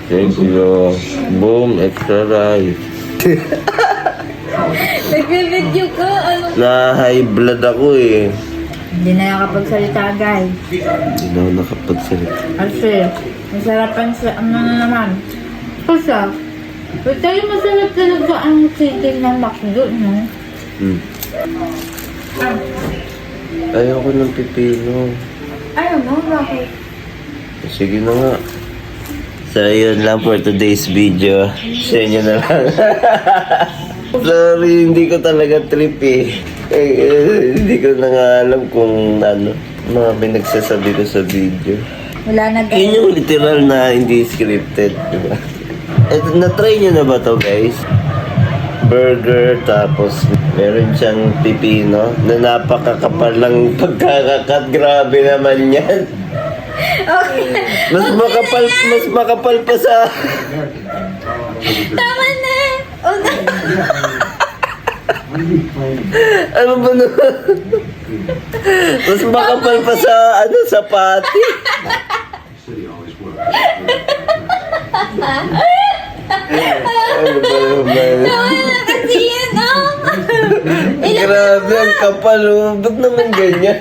Thank you. Boom, extra rice. Nag-video ka, ano? Na high blood ako eh. Hindi na nakapagsalita, guys. Hindi na ako nakapagsalita. Kasi, masarapan sa, ano na naman. Kasi, pero masarap talaga ang chicken ng McDo, no? Ayoko ng pipino. Ayaw mo, bakit? Sige na nga. So, yun lang for today's video. Sa inyo na lang. Sorry, hindi ko talaga trip eh. Hindi ko na nga alam kung ano, mga pinagsasabi ko sa video. Wala na, guys. Yun yung literal na hindi scripted, di ba? Eto, na-try nyo na ba to, guys? Burger, tapos meron siyang pipino na napakakapal lang pagkakakat. Grabe naman yan. Okay. Mas makapal pa sa... Tama na! Okay. Ano ba naman? Mas makapal pa sa, ano, sa pati. Ano ba naman? Tama na kasi yan, oh! Grabe, ang kapal, oh. Ba't naman ganyan?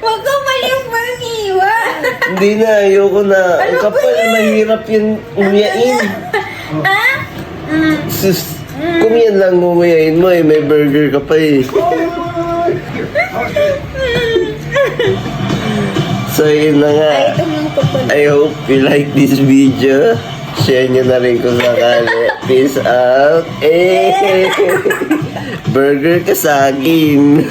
Huwag ka maling mag-iwa! Hindi na, ayoko na. Ang kapal, mahirap yun umiyain. Ha? Sus, kung yan lang umuyain mo eh, may burger ka pa eh. So yun na nga. Ay, ito yung kapal. I hope you like this video. Share nyo na rin kung sakali. Peace out. Eh, burger ka sa akin.